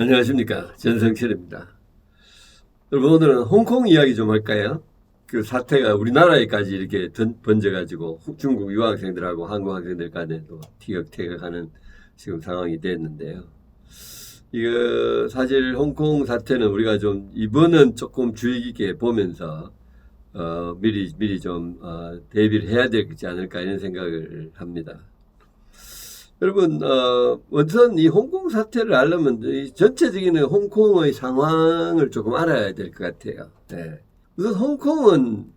안녕하십니까. 전성철입니다. 여러분, 오늘은 홍콩 이야기 좀 할까요? 그 사태가 우리나라에까지 이렇게 번져가지고 중국 유학생들하고 한국 학생들 간에도 티격태격하는 지금 상황이 됐는데요. 이거 사실 홍콩 사태는 우리가 좀 이번은 조금 주의 깊게 보면서 미리 좀 대비를 해야 되지 않을까 이런 생각을 합니다. 여러분, 우선 이 홍콩 사태를 알려면 이 전체적인 홍콩의 상황을 조금 알아야 될 것 같아요. 네. 우선 홍콩은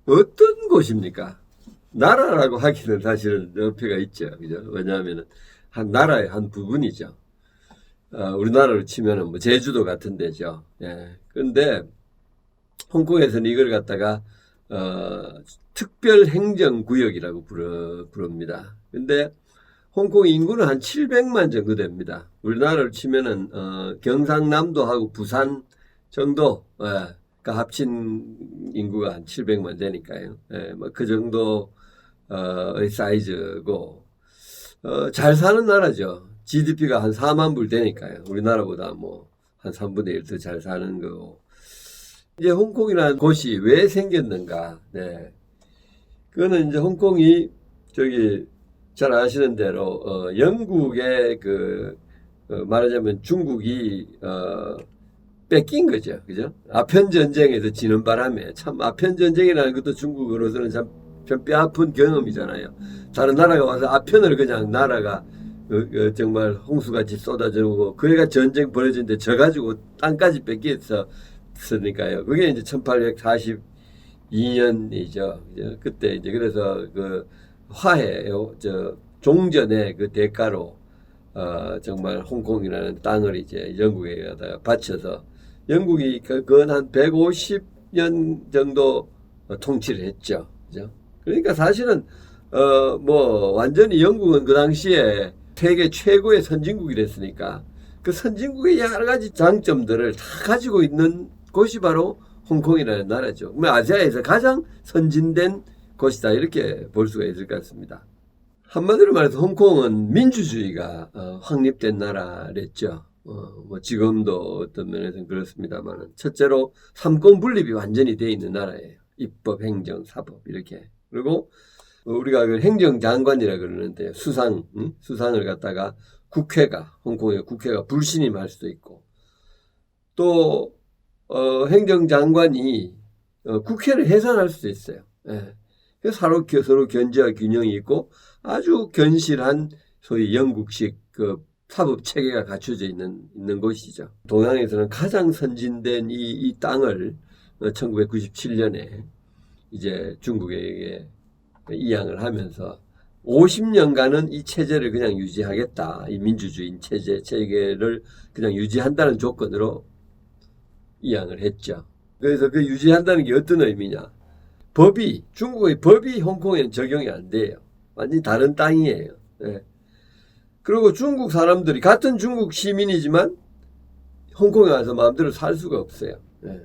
어떤 곳입니까? 나라라고 하기는 사실은 어폐가 있죠. 그죠? 왜냐하면 한 나라의 한 부분이죠. 우리나라로 치면은 뭐 제주도 같은 데죠. 예. 그런데 홍콩에서는 이걸 갖다가 특별 행정구역이라고 부릅니다. 근데 홍콩 인구는 한 700만 정도 됩니다. 우리나라로 치면은 경상남도하고 부산 정도 가 합친 인구가 한 700만 되니까요. 뭐 그 정도의 사이즈고 잘 사는 나라죠. GDP가 한 4만 불 되니까요. 우리나라보다 뭐 한 3분의 1 더 잘 사는 거고. 이제 홍콩이라는 곳이 왜 생겼는가? 네. 그거는 이제 홍콩이 저기 잘 아시는 대로 영국의 말하자면 중국이 뺏긴 거죠, 그죠? 아편 전쟁에서 지는 바람에 참 아편 전쟁이라는 것도 중국으로서는 참 뼈아픈 경험이잖아요. 다른 나라가 와서 아편을 그냥 나라가 정말 홍수같이 쏟아지고 그래가 전쟁 벌어지는데 져 가지고 땅까지 뺏겼으니까요. 그게 이제 1842년이죠. 그때 이제 그래서 그 화해, 종전의 그 대가로, 정말 홍콩이라는 땅을 이제 영국에 바쳐서, 영국이 그건 한 150년 정도 통치를 했죠. 그죠? 그러니까 사실은, 뭐, 완전히 영국은 그 당시에 세계 최고의 선진국이랬으니까, 그 선진국의 여러 가지 장점들을 다 가지고 있는 곳이 바로 홍콩이라는 나라죠. 아시아에서 가장 선진된 곳이다 이렇게 볼 수가 있을 것 같습니다. 한마디로 말해서 홍콩은 민주주의가 확립된 나라랬죠. 뭐 지금도 어떤 면에서는 그렇습니다만 첫째로 삼권 분립이 완전히 돼 있는 나라예요. 입법, 행정, 사법 이렇게. 그리고 우리가 그 행정장관이라 그러는데 수상을 갖다가 홍콩의 국회가 불신임할 수도 있고 또 행정장관이 국회를 해산할 수도 있어요. 예. 서로 견제와 균형이 있고 아주 견실한 소위 영국식 그 사법 체계가 갖춰져 있는 곳이죠. 동양에서는 가장 선진된 이 땅을 1997년에 이제 중국에게 이양을 하면서 50년간은 이 체제를 그냥 유지하겠다. 이 민주주의 체계를 그냥 유지한다는 조건으로 이양을 했죠. 그래서 그 유지한다는 게 어떤 의미냐? 중국의 법이 홍콩에는 적용이 안 돼요. 완전히 다른 땅이에요. 예. 그리고 중국 사람들이 같은 중국 시민이지만 홍콩에 와서 마음대로 살 수가 없어요. 예.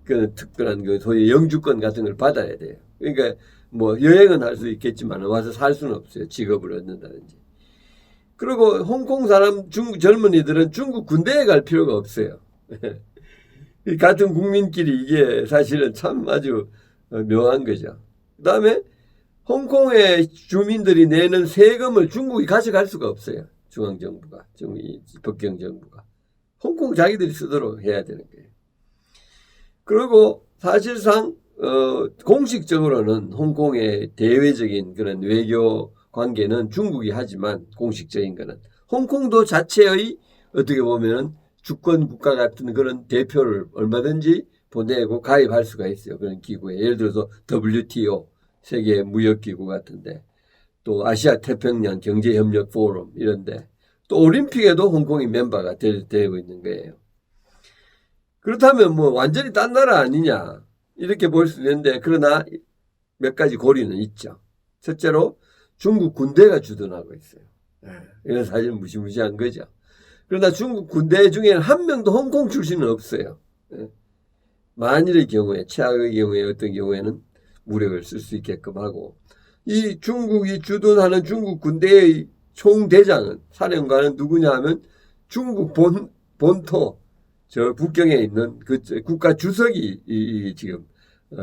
그 특별한 그 소위 영주권 같은 걸 받아야 돼요. 그러니까 뭐 여행은 할 수 있겠지만 와서 살 수는 없어요. 직업을 얻는다든지. 그리고 홍콩 사람 중국 젊은이들은 중국 군대에 갈 필요가 없어요. 같은 국민끼리 이게 사실은 참 아주 묘한 거죠. 그 다음에 홍콩의 주민들이 내는 세금을 중국이 가져갈 수가 없어요. 중앙정부가, 북경정부가. 홍콩 자기들이 쓰도록 해야 되는 거예요. 그리고 사실상 공식적으로는 홍콩의 대외적인 그런 외교 관계는 중국이 하지만 공식적인 거는 홍콩도 자체의 어떻게 보면은 주권 국가 같은 그런 대표를 얼마든지 보내고 가입할 수가 있어요. 그런 기구에. 예를 들어서 WTO, 세계 무역기구 같은데, 또 아시아 태평양 경제협력 포럼 이런데, 또 올림픽에도 홍콩이 멤버가 되고 있는 거예요. 그렇다면 뭐 완전히 딴 나라 아니냐 이렇게 볼 수 있는데, 그러나 몇 가지 고리는 있죠. 첫째로 중국 군대가 주둔하고 있어요. 이건 사실 무시무시한 거죠. 그러나 중국 군대 중에는 한 명도 홍콩 출신은 없어요. 만일의 경우에, 최악의 경우에 어떤 경우에는 무력을 쓸 수 있게끔 하고, 이 중국이 주둔하는 중국 군대의 총대장은, 사령관은 누구냐 하면 중국 본토 저 북경에 있는 그 국가 주석이 지금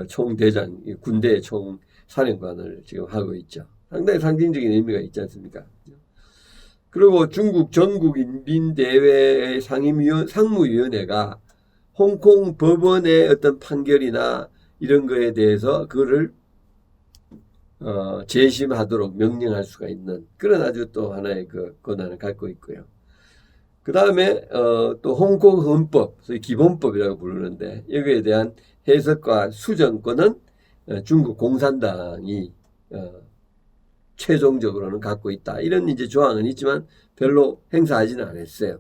총대장, 군대 총사령관을 지금 하고 있죠. 상당히 상징적인 의미가 있지 않습니까? 그리고 중국 전국인민대회의 상무위원회가 홍콩 법원의 어떤 판결이나 이런 거에 대해서 그거를 재심하도록 명령할 수가 있는 그런 아주 또 하나의 그 권한을 갖고 있고요. 그 다음에 또 홍콩 헌법, 소위 기본법이라고 부르는데 여기에 대한 해석과 수정권은 중국 공산당이 최종적으로는 갖고 있다. 이런 이제 조항은 있지만 별로 행사하지는 않았어요.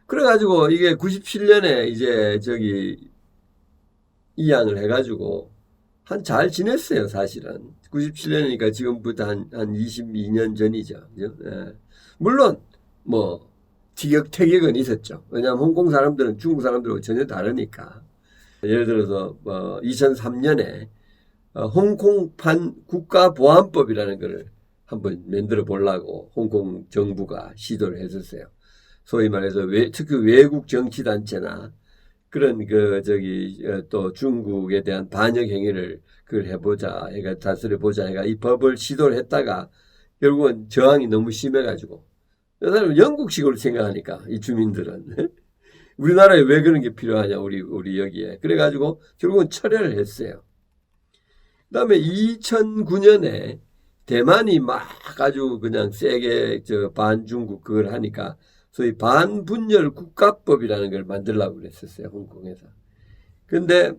그래가지고 이게 97년에 이제 저기 이양을 해가지고 잘 지냈어요, 사실은. 97년이니까 지금부터 한 22년 전이죠. 그죠? 예. 물론 뭐 티격태격은 있었죠. 왜냐하면 홍콩 사람들은 중국 사람들하고 전혀 다르니까. 예를 들어서 2003년에 홍콩판 국가보안법이라는 것을 한번 만들어 보려고 홍콩 정부가 시도를 했었어요. 소위 말해서 특히 외국 정치단체나 그런 또 중국에 대한 반역 행위를 그걸 해보자, 다스려보자, 이 법을 시도를 했다가 결국은 저항이 너무 심해가지고 이 사람은 영국식으로 생각하니까 이 주민들은 우리나라에 왜 그런 게 필요하냐 우리 여기에 그래가지고 결국은 철회를 했어요. 그다음에 2009년에 대만이 막 아주 그냥 세게 반중국 그걸 하니까 소위 반분열 국가법이라는 걸 만들려고 그랬었어요, 홍콩에서. 근데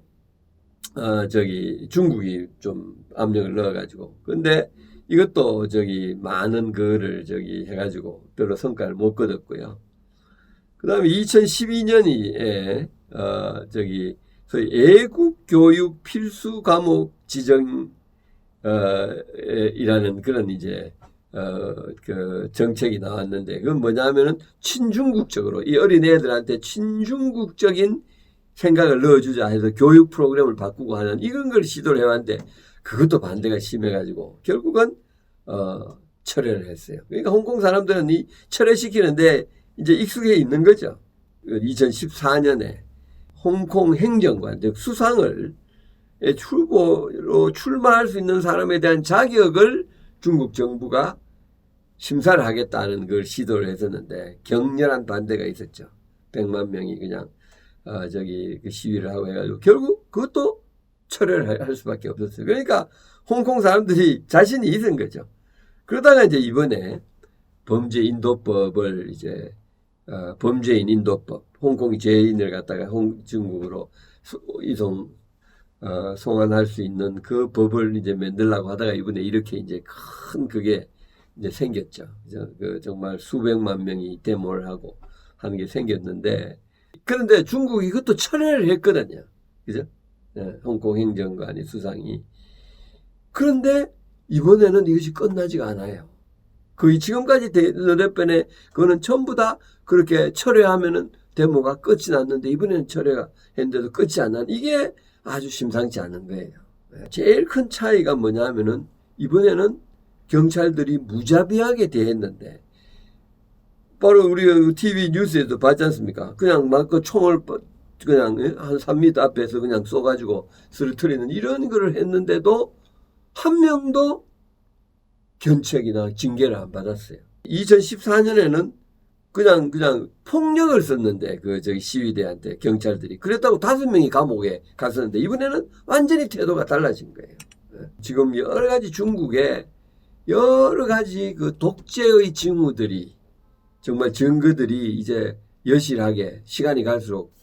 중국이 좀 압력을 넣어가지고. 근데 이것도 많은 거를 해가지고 별로 성과를 못 거뒀고요. 그 다음에 2012년에 소위 애국 교육 필수 과목 지정 이라는 그런 그 정책이 나왔는데 그건 뭐냐면은 친중국적으로 이 어린애들한테 친중국적인 생각을 넣어주자 해서 교육 프로그램을 바꾸고 하는 이런 걸 시도를 해왔는데 그것도 반대가 심해가지고 결국은 철회를 했어요. 그러니까 홍콩 사람들은 이 철회시키는데 이제 익숙해 있는 거죠. 2014년에 홍콩 행정관 즉 수상을 출마할 수 있는 사람에 대한 자격을 중국 정부가 심사를 하겠다는 걸 시도를 했었는데 격렬한 반대가 있었죠. 100만 명이 그냥 그 시위를 하고 해가지고 결국 그것도 철회를 할 수밖에 없었어요. 그러니까 홍콩 사람들이 자신이 있은 거죠. 그러다가 이제 이번에 범죄 인도법을 범죄인 인도법, 홍콩 죄인을 갖다가 중국으로 송환할 수 있는 그 법을 이제 만들려고 하다가 이번에 이렇게 이제 큰 그게 이제 생겼죠. 정말 수백만 명이 데모를 하고 하는 게 생겼는데 그런데 중국이 이것도 철회를 했거든요. 그죠? 네, 홍콩 행정관이 수상이. 그런데 이번에는 이것이 끝나지가 않아요. 거의 지금까지 몇 번에 그거는 전부 다 그렇게 철회하면은 데모가 끝이 났는데 이번에는 철회가 했는데도 끝이 안 나는 이게 아주 심상치 않은 거예요. 제일 큰 차이가 뭐냐면은 이번에는 경찰들이 무자비하게 대했는데 바로 우리 TV 뉴스에도 봤지 않습니까? 그냥 막 그 총을 그냥 한 3m 앞에서 그냥 쏘가지고 쓰러뜨리는 이런 거를 했는데도 한 명도 견책이나 징계를 안 받았어요. 2014년에는 그냥 폭력을 썼는데 시위대한테 경찰들이 그랬다고 5명이 감옥에 갔었는데 이번에는 완전히 태도가 달라진 거예요. 지금 여러 가지 중국에 여러 가지 그 독재의 징후들이 정말 증거들이 이제 여실하게 시간이 갈수록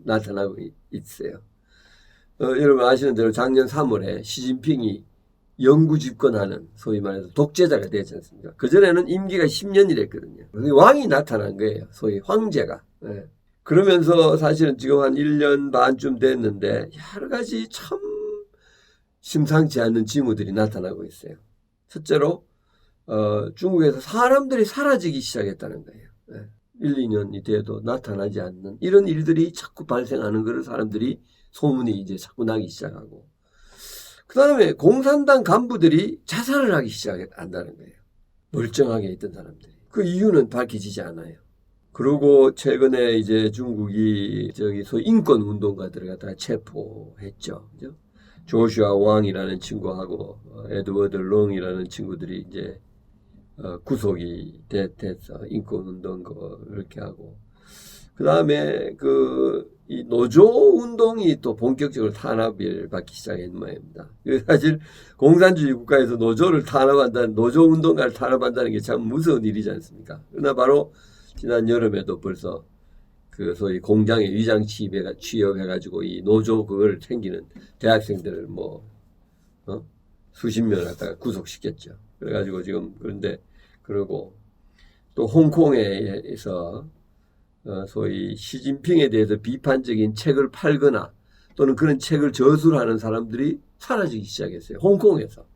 나타나고 있어요. 여러분 아시는 대로 작년 3월에 시진핑이 영구 집권하는 소위 말해서 독재자가 되지 않습니까? 그전에는 임기가 10년이랬거든요. 왕이 나타난 거예요. 소위 황제가. 네. 그러면서 사실은 지금 한 1년 반쯤 됐는데 여러 가지 참 심상치 않은 징후들이 나타나고 있어요. 첫째로 중국에서 사람들이 사라지기 시작했다는 거예요. 네. 1, 2년이 돼도 나타나지 않는 이런 일들이 자꾸 발생하는 것을 사람들이 소문이 이제 자꾸 나기 시작하고 그 다음에 공산당 간부들이 자살을 하기 시작한다는 거예요. 멀쩡하게 있던 사람들이. 그 이유는 밝혀지지 않아요. 그리고 최근에 이제 중국이 저기 소위 인권 운동가들을 갖다가 체포했죠. 그죠? 조슈아 왕이라는 친구하고 에드워드 롱이라는 친구들이 이제 구속이 됐어. 인권 운동가 이렇게 하고. 그다음에 이 노조 운동이 또 본격적으로 탄압을 받기 시작한 모양입니다. 사실 공산주의 국가에서 노조 운동가를 탄압한다는 게 참 무서운 일이지 않습니까? 그러나 바로 지난 여름에도 벌써 그 소위 공장에 위장 취업해가지고 이 노조 그걸 챙기는 대학생들을 수십 명 갖다가 구속시켰죠. 그래가지고 지금 그러고 또 홍콩에서 소위 시진핑에 대해서 비판적인 책을 팔거나 또는 그런 책을 저술하는 사람들이 사라지기 시작했어요. 홍콩에서.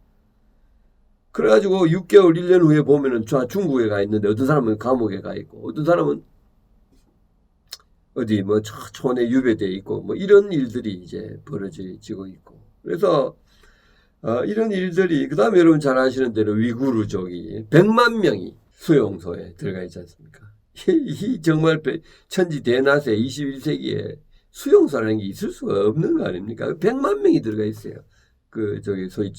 그래가지고 6개월, 1년 후에 보면은 중국에 가 있는데 어떤 사람은 감옥에 가 있고 어떤 사람은 어디 촌에 유배돼 있고 이런 일들이 이제 벌어지고 있고. 그래서 이런 일들이 그다음에 여러분 잘 아시는 대로 위구르족이 100만 명이 수용소에 들어가 있지 않습니까? 이 정말 천지대낮에 21세기에 수용소라는 게 있을 수가 없는 거 아닙니까? 100만 명이 들어가 있어요. 소위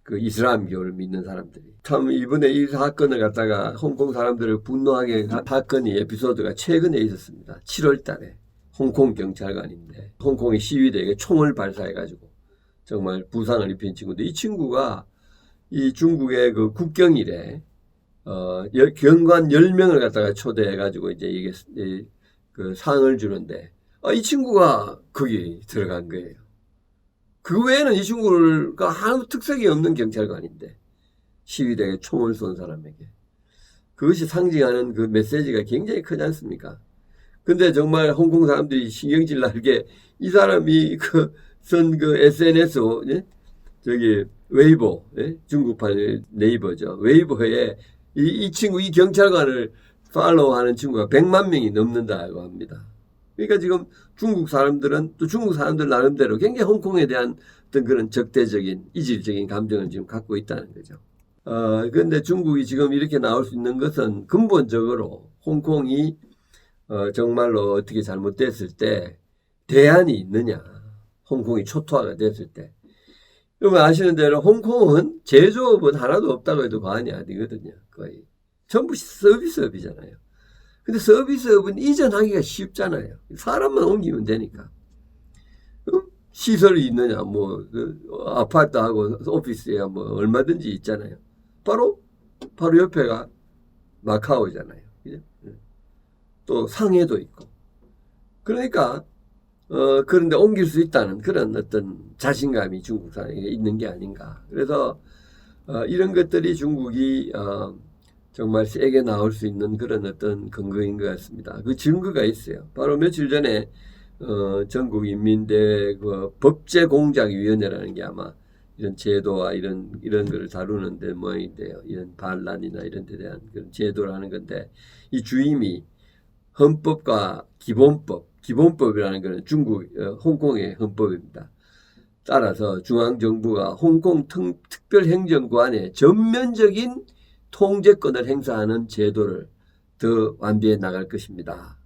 이슬람교를 믿는 사람들이. 참 이번에 이 사건을 갖다가 홍콩 사람들을 분노하게 한 사건이 에피소드가 최근에 있었습니다. 7월 달에 홍콩 경찰관인데 홍콩의 시위대에게 총을 발사해가지고 정말 부상을 입힌 친구인데 이 친구가 이 중국의 그 국경일에 경관 10명을 갖다가 초대해가지고 이제 이게 그 상을 주는데 이 친구가 거기 들어간 거예요. 그 외에는 이 친구가 아무 특색이 없는 경찰관인데 시위대에 총을 쏜 사람에게 그것이 상징하는 그 메시지가 굉장히 크지 않습니까? 근데 정말 홍콩 사람들이 신경질 나게 이 사람이 선 SNS 저기 웨이보 중국판 네이버죠. 웨이보에 이 친구 이 경찰관을 팔로우하는 친구가 100만 명이 넘는다고 합니다. 그러니까 지금 중국 사람들은 또 중국 사람들 나름대로 굉장히 홍콩에 대한 어떤 그런 적대적인 이질적인 감정을 지금 갖고 있다는 거죠. 그런데 중국이 지금 이렇게 나올 수 있는 것은 근본적으로 홍콩이 정말로 어떻게 잘못됐을 때 대안이 있느냐. 홍콩이 초토화가 됐을 때. 여러분 아시는 대로 홍콩은 제조업은 하나도 없다고 해도 과언이 아니거든요. 거의. 전부 서비스업이잖아요. 근데 서비스업은 이전하기가 쉽잖아요. 사람만 옮기면 되니까. 시설이 있느냐, 아파트하고 오피스야 얼마든지 있잖아요. 바로 옆에가 마카오잖아요. 그죠? 또 상해도 있고. 그러니까, 그런데 옮길 수 있다는 그런 어떤 자신감이 중국 사람에게 있는 게 아닌가. 그래서, 이런 것들이 중국이, 정말 세게 나올 수 있는 그런 어떤 근거인 것 같습니다. 그 증거가 있어요. 바로 며칠 전에 전국인민대회 법제공작위원회라는 게 아마 이런 제도와 이런 거를 다루는데 모양인데요. 이런 반란이나 이런 데 대한 그런 제도를 하는 건데 이 주임이 헌법과 기본법이라는 것은 홍콩의 헌법입니다. 따라서 중앙정부가 홍콩 특별행정관의 전면적인 통제권을 행사하는 제도를 더 완비해 나갈 것입니다.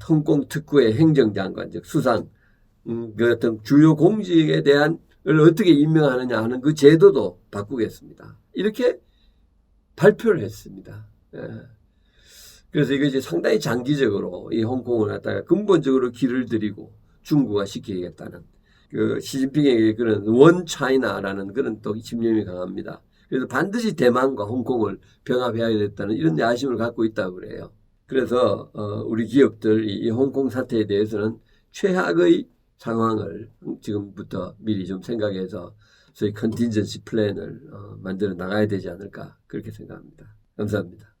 홍콩 특구의 행정장관, 즉 수상, 그 어떤 주요 공직에 대한 걸 어떻게 임명하느냐 하는 그 제도도 바꾸겠습니다. 이렇게 발표를 했습니다. 그래서 이것이 상당히 장기적으로 이 홍콩을 갖다가 근본적으로 길을 들이고 중국화 시키겠다는 시진핑에게 그런 원 차이나라는 그런 또 집념이 강합니다. 그래서 반드시 대만과 홍콩을 병합해야겠다는 이런 야심을 갖고 있다고 그래요. 그래서 우리 기업들 이 홍콩 사태에 대해서는 최악의 상황을 지금부터 미리 좀 생각해서 소위 컨틴전시 플랜을 만들어 나가야 되지 않을까 그렇게 생각합니다. 감사합니다.